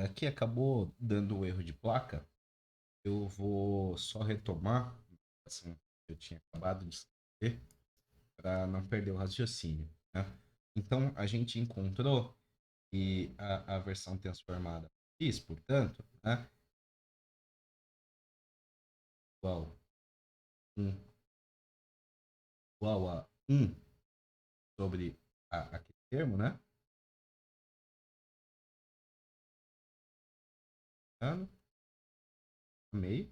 Aqui acabou dando um erro de placa. Eu vou só retomar assim, que eu tinha acabado de escrever para não perder o raciocínio, né? Então, a gente encontrou que a versão transformada x, portanto, né, igual, um, igual a 1 sobre aquele termo, né? Meio.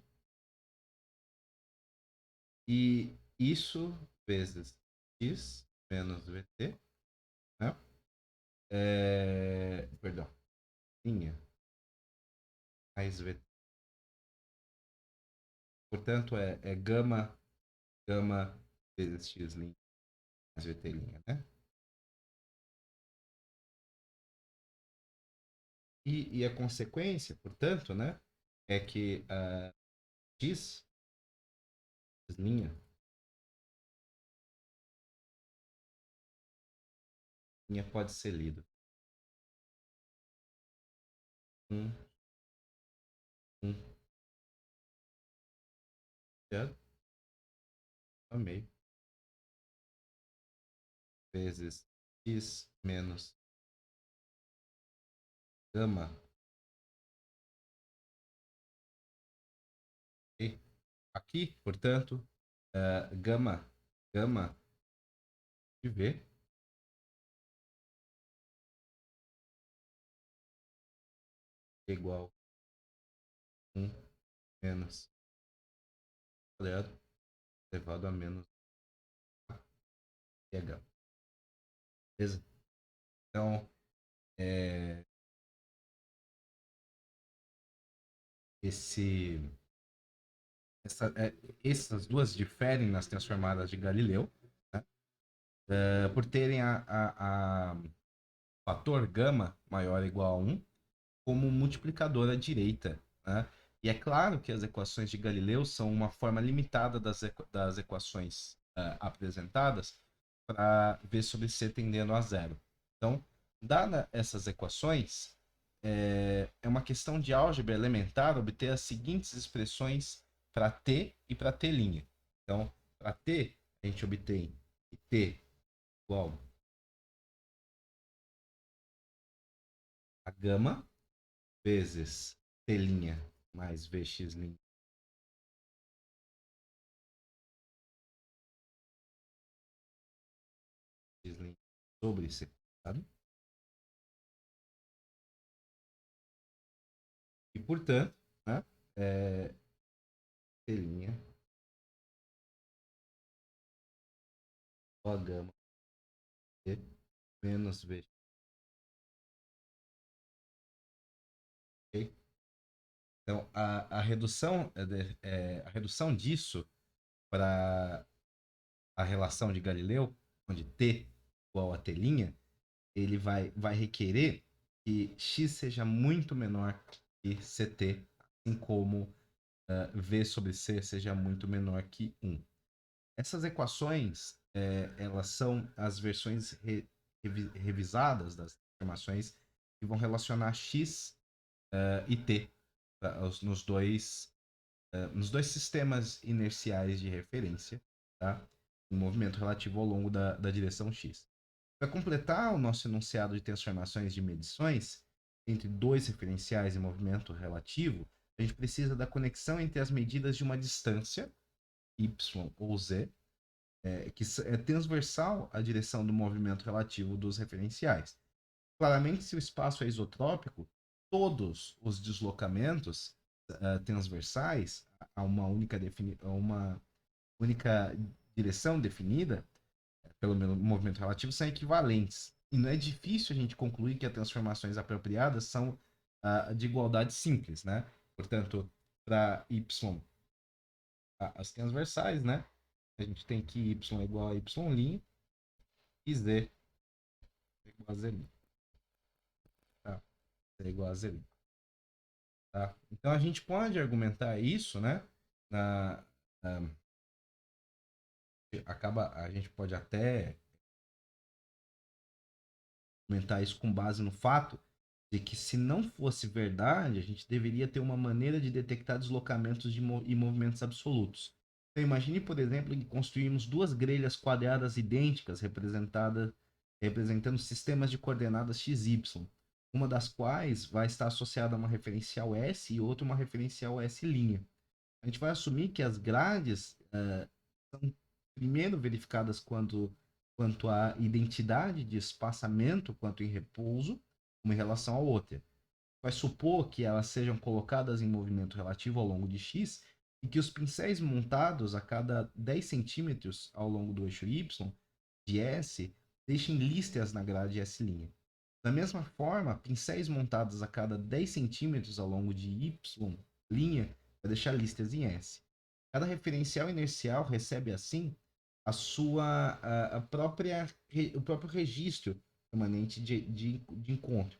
E isso vezes x menos vt, né? Perdão, linha mais vt. Portanto, é gama vezes x' mais vt', né? E a consequência, portanto, né, é que x, linha, linha pode ser lido um, um, certo? A meio, vezes x menos gama e aqui, portanto, gama de v igual a 1 menos quadrado elevado a menos ph. Beleza? Então, é, esse, essa, é, essas duas diferem nas transformadas de Galileu, né? Por terem a fator gama maior ou igual a 1 como multiplicador à direita, né? E é claro que as equações de Galileu são uma forma limitada das equações apresentadas para V sobre C tendendo a zero. Então, dada essas equações, é uma questão de álgebra elementar obter as seguintes expressões para T e para T'. Então, para T, a gente obtém que T igual a gama vezes T' mais Vx' sobre C, sabe? E, portanto, né, é, T' igual a gama T menos V. Ok? Então, a redução disso para a relação de Galileu, onde T igual a T', ele vai requerer que x seja muito menor que ct, assim como v sobre c seja muito menor que 1. Essas equações, elas são as versões revisadas das informações que vão relacionar x e t nos dois sistemas inerciais de referência, tá? Um movimento relativo ao longo da direção x. Para completar o nosso enunciado de transformações de medições entre dois referenciais em movimento relativo, a gente precisa da conexão entre as medidas de uma distância, y ou z, que é transversal à direção do movimento relativo dos referenciais. Claramente, se o espaço é isotrópico, todos os deslocamentos transversais a uma única direção definida pelo movimento relativo são equivalentes. E não é difícil a gente concluir que as transformações apropriadas são de igualdade simples, né? Portanto, para y, as transversais, né? A gente tem que y é igual a y' e z é igual a z'. Tá? Z é igual a z'. Tá? Então a gente pode argumentar isso, né? Na, na, a gente pode até argumentar isso com base no fato de que se não fosse verdade, a gente deveria ter uma maneira de detectar deslocamentos e movimentos absolutos. Então, imagine, por exemplo, que construímos duas grelhas quadradas idênticas representando sistemas de coordenadas x, y, uma das quais vai estar associada a uma referencial S e outra uma referencial S'. A gente vai assumir que as grades são primeiro verificadas quanto à identidade de espaçamento, quanto em repouso, uma em relação à outra. Vai supor que elas sejam colocadas em movimento relativo ao longo de x e que os pincéis montados a cada 10 centímetros ao longo do eixo y de S deixem listras na grade S'. Da mesma forma, pincéis montados a cada 10 centímetros ao longo de y' vai deixar listras em S. Cada referencial inercial recebe, assim, a própria, o próprio registro permanente de encontro.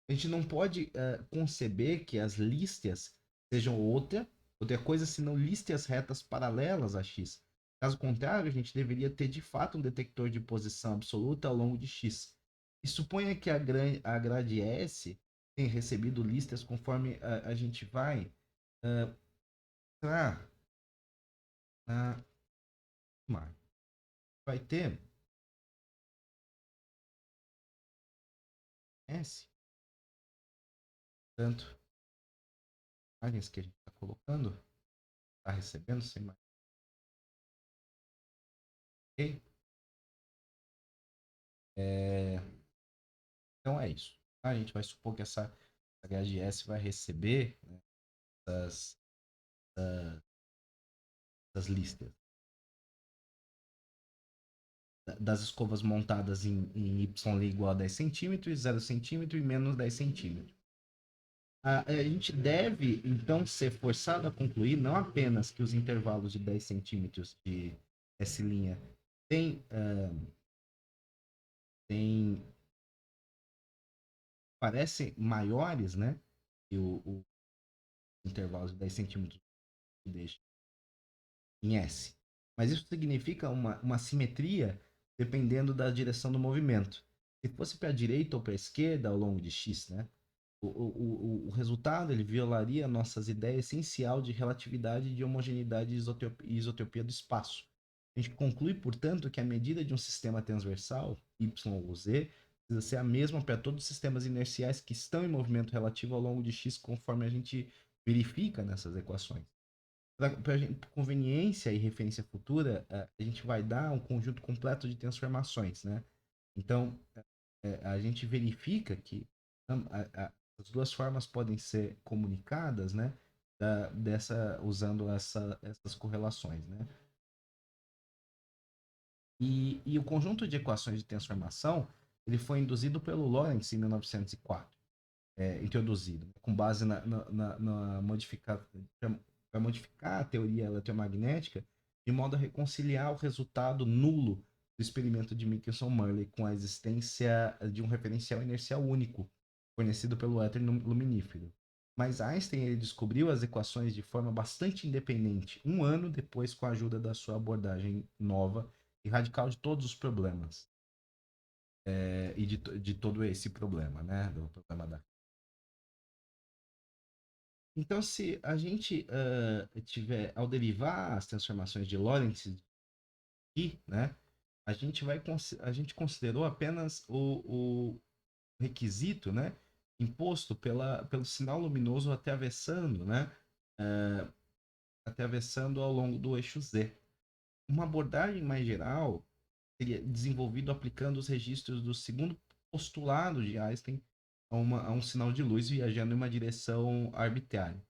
A gente não pode conceber que as listas sejam outra coisa senão listas retas paralelas a x. Caso contrário, a gente deveria ter de fato um detector de posição absoluta ao longo de x. E suponha que a grade S tenha recebido listas conforme a gente vai entrar na vai ter S, tanto imagens que a gente está colocando, está recebendo sem mais. Ok? Então é isso. A gente vai supor que essa HGS vai receber, né, essas, essas listas das escovas montadas em Y igual a 10 centímetros, 0 centímetro e menos 10 centímetros. A gente deve, então, ser forçado a concluir não apenas que os intervalos de 10 centímetros de S' têm, têm parecem maiores, né, que o intervalo de 10 centímetros deixa em S. Mas isso significa uma simetria dependendo da direção do movimento. Se fosse para a direita ou para a esquerda ao longo de x, né, o resultado ele violaria nossas ideias essencial de relatividade, de homogeneidade e isotropia do espaço. A gente conclui, portanto, que a medida de um sistema transversal, y ou z, precisa ser a mesma para todos os sistemas inerciais que estão em movimento relativo ao longo de x, conforme a gente verifica nessas equações. Para conveniência e referência futura, a gente vai dar um conjunto completo de transformações, né? Então, a gente verifica que as duas formas podem ser comunicadas, né? Usando essas correlações, né? E o conjunto de equações de transformação ele foi induzido pelo Lorentz em 1904, introduzido, com base na modificação para modificar a teoria eletromagnética de modo a reconciliar o resultado nulo do experimento de Michelson-Morley com a existência de um referencial inercial único fornecido pelo éter luminífero. Mas Einstein ele descobriu as equações de forma bastante independente, um ano depois, com a ajuda da sua abordagem nova e radical de todos os problemas. E de todo esse problema, né? Do problema da. Então, se a gente tiver, ao derivar as transformações de Lorentz aqui, né? A gente considerou apenas o requisito, né? Imposto pelo sinal luminoso atravessando, né? Uh, atravessando ao longo do eixo Z. Uma abordagem mais geral seria desenvolvido aplicando os registros do segundo postulado de Einstein a um sinal de luz viajando em uma direção arbitrária.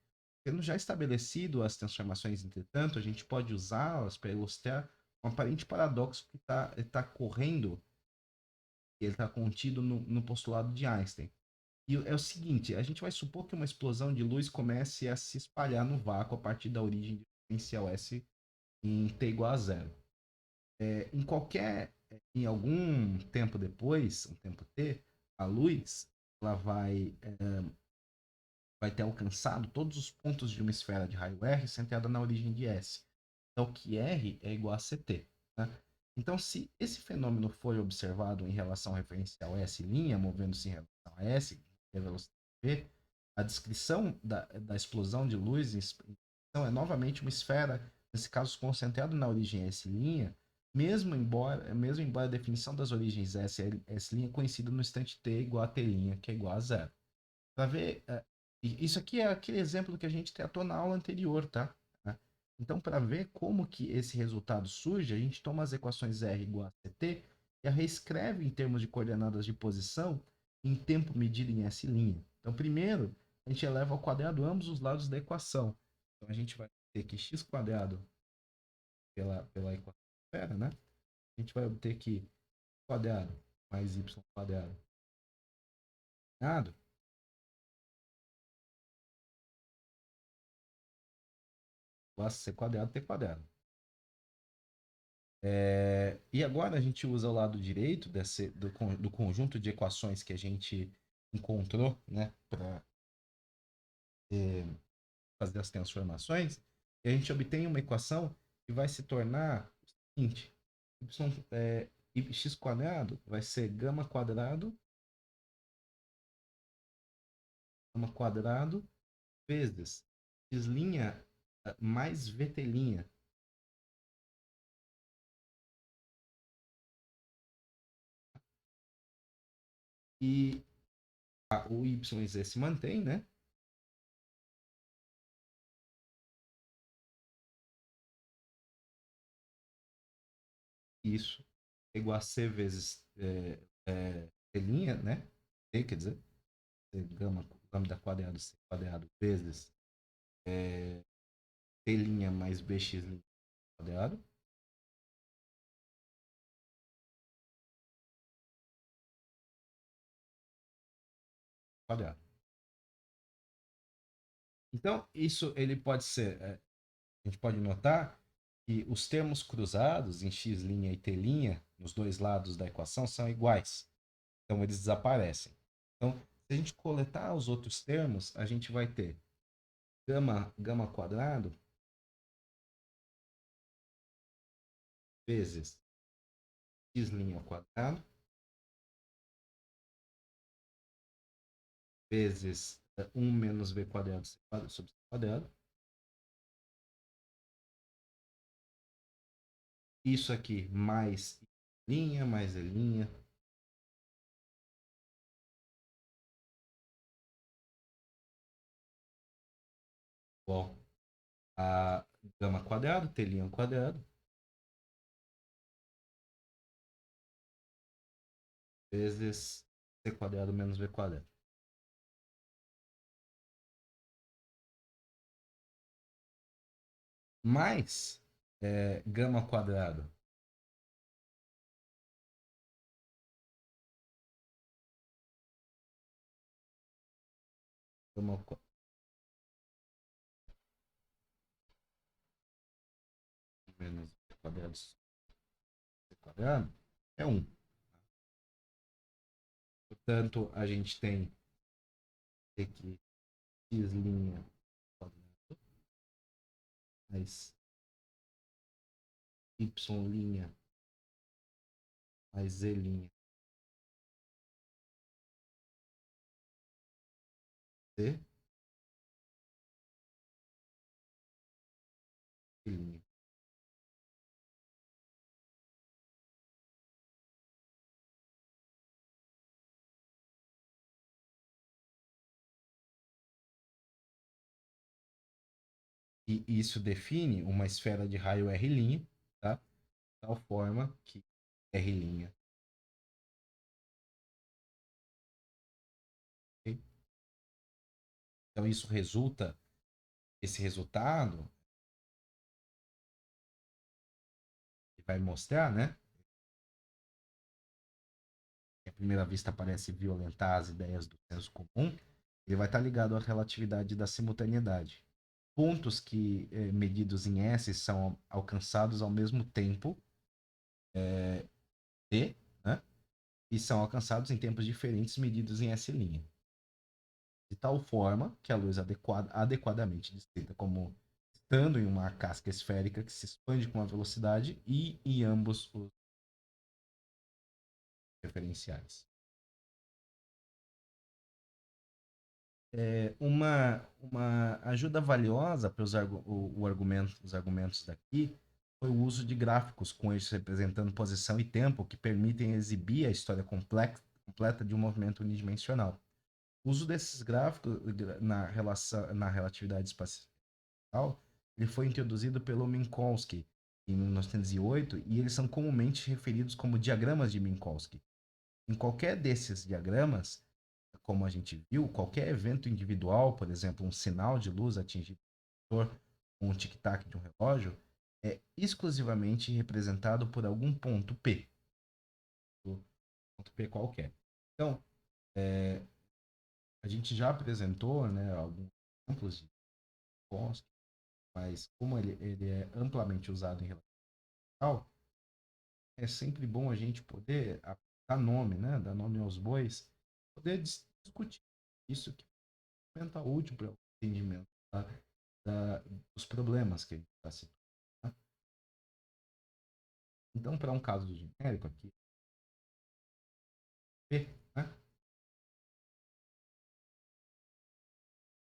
Tendo já estabelecido as transformações, entretanto, a gente pode usá-las para ilustrar um aparente paradoxo que está correndo, que ele está contido no postulado de Einstein. E é o seguinte, a gente vai supor que uma explosão de luz comece a se espalhar no vácuo a partir da origem de potencial S em t igual a zero. Em algum tempo depois, um tempo t, a luz ela vai ter alcançado todos os pontos de uma esfera de raio R centrada na origem de S. Então, que R é igual a CT. Né? Então, se esse fenômeno for observado em relação ao referencial S', movendo-se em relação a S, e a velocidade v, a descrição da explosão de luz é novamente uma esfera, nesse caso concentrada na origem S', mesmo embora a definição das origens S' coincida no instante t igual a t', que é igual a zero. Para ver, isso aqui é aquele exemplo que a gente tratou na aula anterior, tá? Então, para ver como que esse resultado surge, a gente toma as equações R igual a CT e a reescreve em termos de coordenadas de posição em tempo medido em S'. Então, primeiro, a gente eleva ao quadrado ambos os lados da equação. Então, a gente vai ter que x quadrado pela equação esfera, né? A gente vai obter que quadrado mais y quadrado igual a c quadrado t quadrado. E agora a gente usa o lado direito do conjunto de equações que a gente encontrou, né, para fazer as transformações, e a gente obtém uma equação que vai se tornar o seguinte: x quadrado vai ser gama quadrado vezes x' mais vt'. E o y e z se mantém, né? Isso é igual a c vezes t', né? T, quer dizer, lambda quadrado c quadrado vezes t' mais bx' quadrado. Quadrado. Então, isso ele pode ser, a gente pode notar que os termos cruzados em x' e t', nos dois lados da equação, são iguais. Então, eles desaparecem. Então, se a gente coletar os outros termos, a gente vai ter gama quadrado vezes x' ao quadrado vezes 1 menos v quadrado sobre c quadrado. Isso aqui mais linha, mais linha. Igual a gama quadrado, t' ao quadrado. Vezes c quadrado menos v quadrado. Mais gama quadrado gama menos v quadrado c quadrado é 1. Portanto, a gente tem aqui x' quadrado mais y' mais z' c'. E isso define uma esfera de raio R', tá? De tal forma que R'. Okay? Então isso resulta, esse resultado vai mostrar, né? Que à primeira vista parece violentar as ideias do senso comum, ele vai estar ligado à relatividade da simultaneidade. Pontos que, medidos em S, são alcançados ao mesmo tempo, T, né? E são alcançados em tempos diferentes, medidos em S'. De tal forma que a luz adequadamente descrita como estando em uma casca esférica que se expande com a velocidade e em ambos os referenciais. uma ajuda valiosa para os argumentos daqui foi o uso de gráficos com eixos representando posição e tempo que permitem exibir a história completa de um movimento unidimensional. O uso desses gráficos na relatividade espacial ele foi introduzido pelo Minkowski em 1908 e eles são comumente referidos como diagramas de Minkowski. Em qualquer desses diagramas, como a gente viu, qualquer evento individual, por exemplo, um sinal de luz atingindo o sensor, um tic-tac de um relógio, é exclusivamente representado por algum ponto P. Ponto P qualquer. Então, a gente já apresentou, né, alguns exemplos de Minkowski, mas como ele é amplamente usado em relação ao é sempre bom a gente poder dar nome, né, dar nome aos bois, poder discutir isso que é fundamental, útil para o entendimento dos problemas que a gente está citando. Né? Então, para um caso genérico aqui, P, né,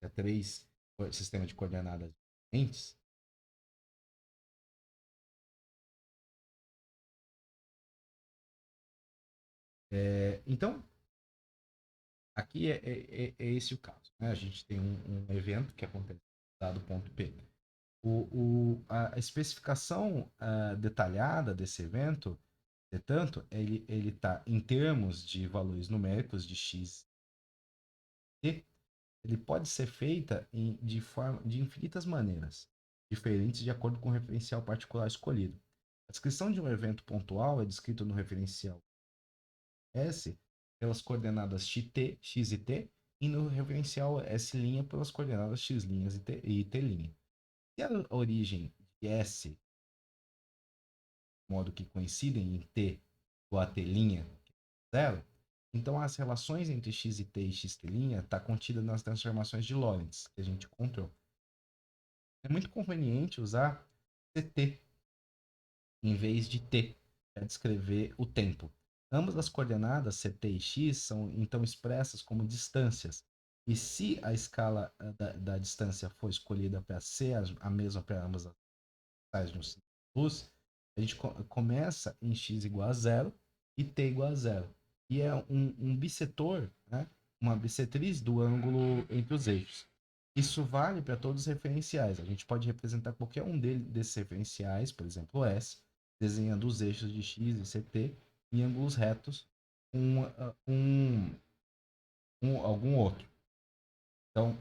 é três sistemas de coordenadas diferentes, então, aqui é esse o caso. Né? A gente tem um evento que acontece dado ponto P. A especificação detalhada desse evento, portanto, ele está em termos de valores numéricos de x e ele pode ser feita de infinitas maneiras, diferentes de acordo com o referencial particular escolhido. A descrição de um evento pontual é descrito no referencial S pelas coordenadas xt, x e t, e no referencial S' pelas coordenadas x' e t'. Se a origem de S, de modo que coincidem em t igual a t', zero, então as relações entre x e t e x' está contida nas transformações de Lorentz, que a gente encontrou. É muito conveniente usar ct em vez de t para descrever o tempo. Ambas as coordenadas ct e x são então expressas como distâncias. E se a escala da distância for escolhida para ser a mesma para ambas as tais de um sinal de luz, a gente começa em x igual a zero e t igual a zero. E é um bissetor, né? Uma bissetriz do ângulo entre os eixos. Isso vale para todos os referenciais. A gente pode representar qualquer um desses referenciais, por exemplo, S, desenhando os eixos de x e ct em ângulos retos com algum outro. Então,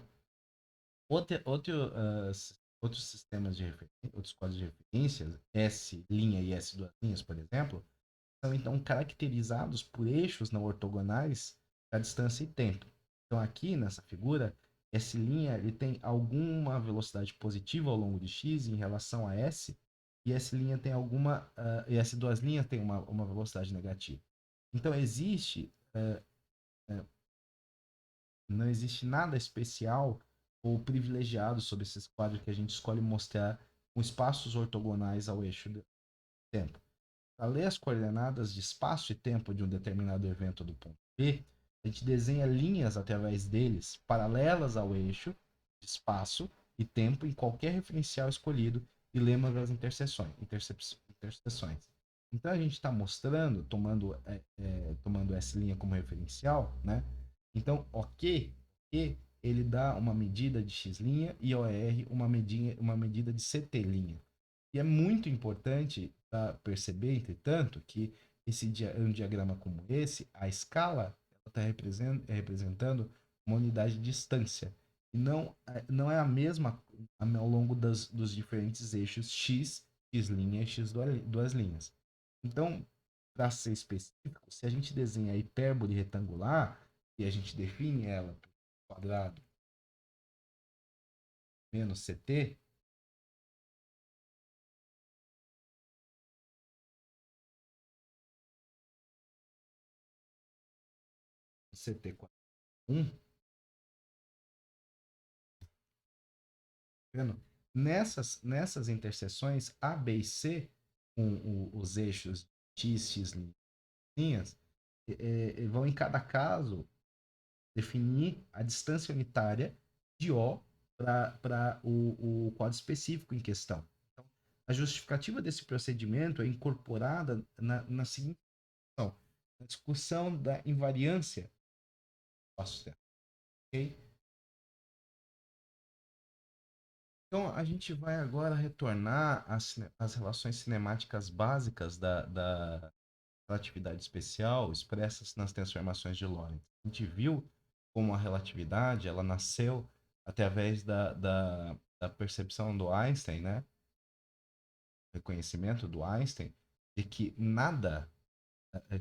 outros sistemas de referência, outros códigos de referência, S' e S duas linhas, por exemplo, são então caracterizados por eixos não ortogonais da distância e tempo. Então, aqui nessa figura, S' ele tem alguma velocidade positiva ao longo de x em relação a S, e S' tem alguma, e S duas linhas tem uma velocidade negativa. Então, não existe nada especial ou privilegiado sobre esses quadros que a gente escolhe mostrar com espaços ortogonais ao eixo do tempo. Para ler as coordenadas de espaço e tempo de um determinado evento do ponto P, a gente desenha linhas através deles paralelas ao eixo de espaço e tempo em qualquer referencial escolhido e lemos as interseções. Então a gente está mostrando, tomando S' como referencial, né? Então, OK, ele dá uma medida de x' e OR uma medida de CT'. E é muito importante perceber, entretanto, que um diagrama como esse, a escala está representando uma unidade de distância. E não é a mesma ao longo dos diferentes eixos x, x' e x duas linhas. Então, para ser específico, se a gente desenha a hipérbole retangular e a gente define ela por quadrado menos CT, CT quadrado 1, vendo? Nessas interseções A, B e C, com os eixos x, x linhas, vão em cada caso definir a distância unitária de O para o quadro específico em questão. Então, a justificativa desse procedimento é incorporada na seguinte discussão, na discussão da invariância do sistema. Okay? Então, a gente vai agora retornar às relações cinemáticas básicas da relatividade especial expressas nas transformações de Lorentz. A gente viu como a relatividade ela nasceu através da percepção do Einstein, né? Reconhecimento do Einstein de que nada,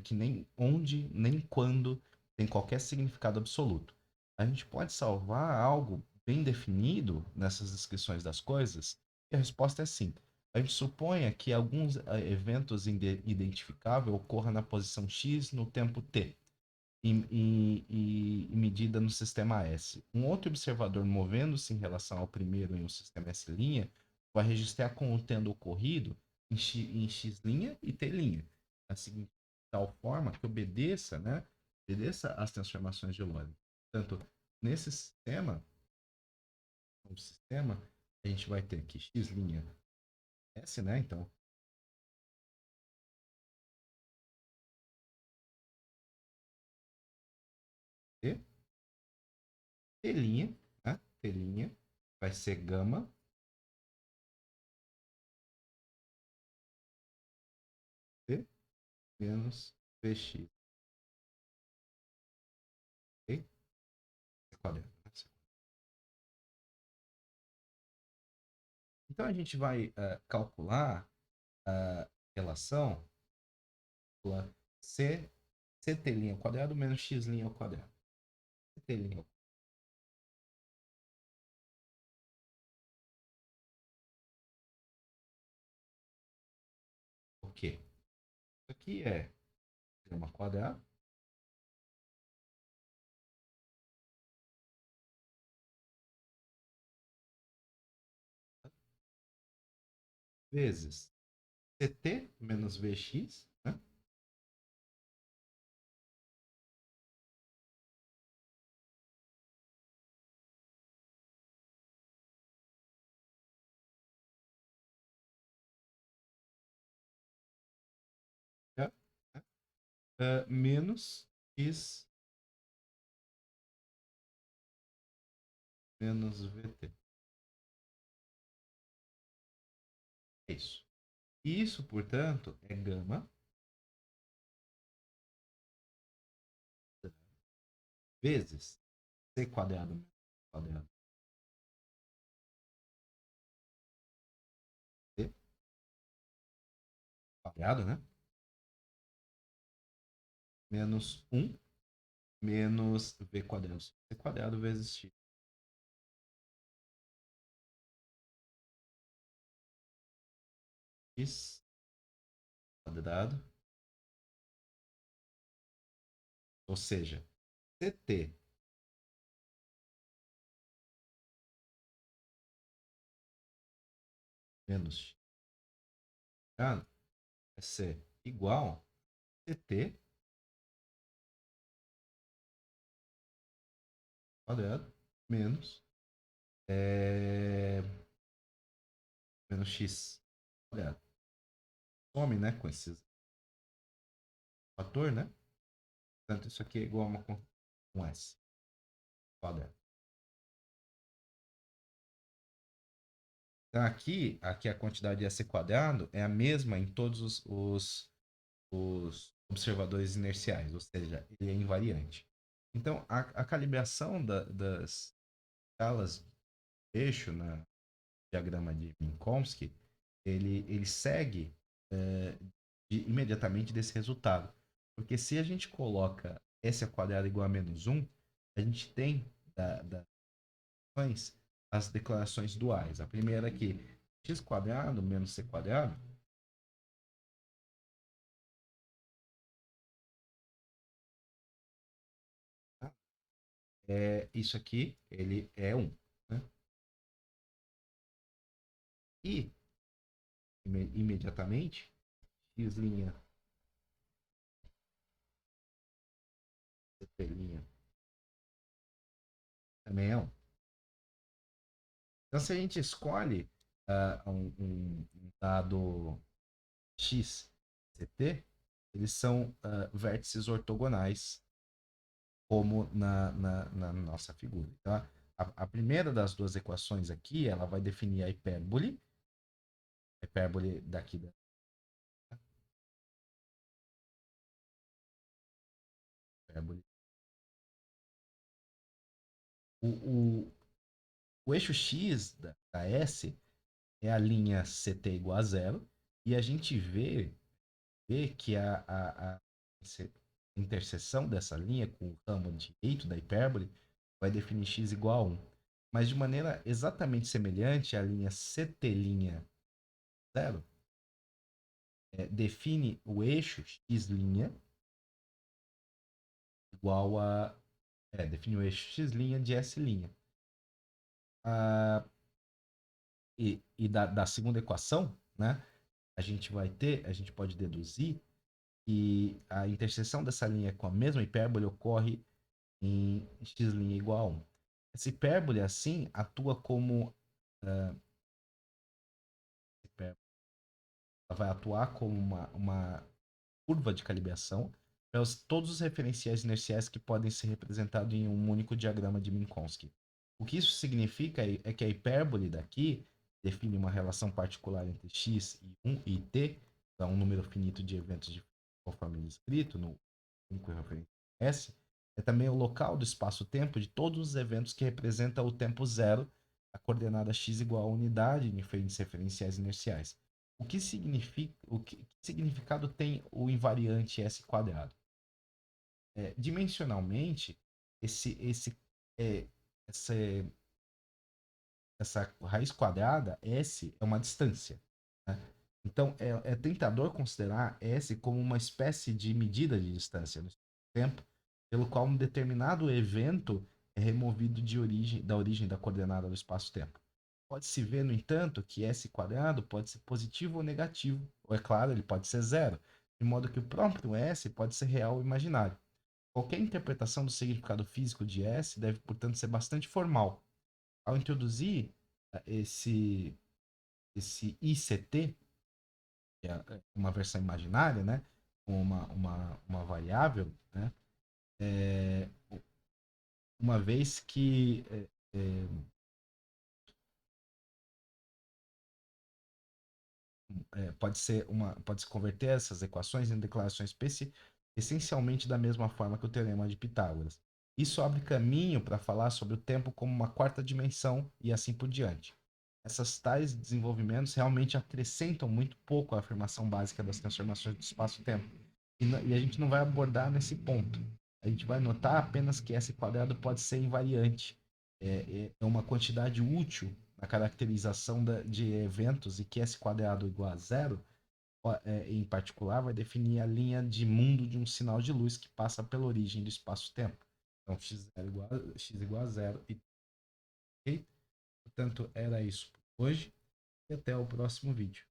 que nem onde, nem quando, tem qualquer significado absoluto. A gente pode salvar algo bem definido nessas descrições das coisas? E a resposta é sim. A gente suponha que alguns eventos identificáveis ocorram na posição x no tempo t, e medida no sistema S. Um outro observador movendo-se em relação ao primeiro em um sistema S' vai registrar como tendo ocorrido em x' e t', assim, de tal forma que obedeça, né, obedeça às transformações de Lorentz. Portanto, nesse sistema, a gente vai ter aqui x' S, né, então, t, t', né, t' vai ser gama t menos vx. Ok? Quadrado. Então a gente vai calcular a relação C, CT' ao quadrado menos x' ao quadrado. CT' ao quê? Isso aqui é gama quadrado vezes CT menos Vx, né? Menos x menos Vt. É isso. Isso, portanto, é gama vezes c quadrado menos quadrado t quadrado, né? Menos 1 menos v quadrado. C quadrado vezes x quadrado. Ou seja, CT menos x quadrado vai ser igual a CT quadrado menos, menos x quadrado. Some, né, com esse fator, né? Portanto, isso aqui é igual a um S quadrado. Então, aqui a quantidade de S quadrado é a mesma em todos os observadores inerciais, ou seja, ele é invariante. Então, a calibração das escalas de eixo na diagrama de Minkowski, ele segue imediatamente desse resultado. Porque se a gente coloca S ao quadrado igual a menos 1, a gente tem das as declarações duais. A primeira aqui, x quadrado menos c quadrado, tá? Isso aqui, ele é 1. Né? E, imediatamente, x' c' também é 1. Então, se a gente escolhe um dado x, ct, eles são vértices ortogonais, como na nossa figura. Então, a primeira das duas equações aqui, ela vai definir a hipérbole daqui da hipérbole. O, o, o eixo x da S é a linha CT igual a zero, e a gente vê que a interseção dessa linha com o ramo direito da hipérbole vai definir x igual a 1. Mas de maneira exatamente semelhante, a linha CT' zero define o eixo x' igual a. Define o eixo x' de S'. Ah, e da segunda equação, né, a gente pode deduzir que a interseção dessa linha com a mesma hipérbole ocorre em x' igual a 1. Essa hipérbole, assim, atua como. Uh, ela vai atuar como uma curva de calibração para todos os referenciais inerciais que podem ser representados em um único diagrama de Minkowski. O que isso significa é que a hipérbole daqui define uma relação particular entre x e 1 e t, dá um número finito de eventos conforme descrito no único referencial S, é também o local do espaço-tempo de todos os eventos que representam o tempo zero, a coordenada x igual a unidade em diferentes referenciais inerciais. Que significado tem o invariante S quadrado? Dimensionalmente, esse, esse, é, essa, essa raiz quadrada, S, é uma distância. Né? Então, é tentador considerar S como uma espécie de medida de distância no tempo, pelo qual um determinado evento é removido da origem da coordenada do espaço-tempo. Pode-se ver, no entanto, que S quadrado pode ser positivo ou negativo, ou é claro, ele pode ser zero, de modo que o próprio S pode ser real ou imaginário. Qualquer interpretação do significado físico de S deve, portanto, ser bastante formal. Ao introduzir esse ICT, que é uma versão imaginária, né, com uma variável, né, é, uma vez que pode se converter essas equações em declarações essencialmente da mesma forma que o teorema de Pitágoras. Isso abre caminho para falar sobre o tempo como uma quarta dimensão e assim por diante. Essas tais desenvolvimentos realmente acrescentam muito pouco à afirmação básica das transformações do espaço-tempo. E a gente não vai abordar nesse ponto. A gente vai notar apenas que S quadrado pode ser invariante. É uma quantidade útil na caracterização de eventos, e que S quadrado igual a zero, em particular, vai definir a linha de mundo de um sinal de luz que passa pela origem do espaço-tempo. Então, x igual a zero. Ok? Portanto, era isso por hoje e até o próximo vídeo.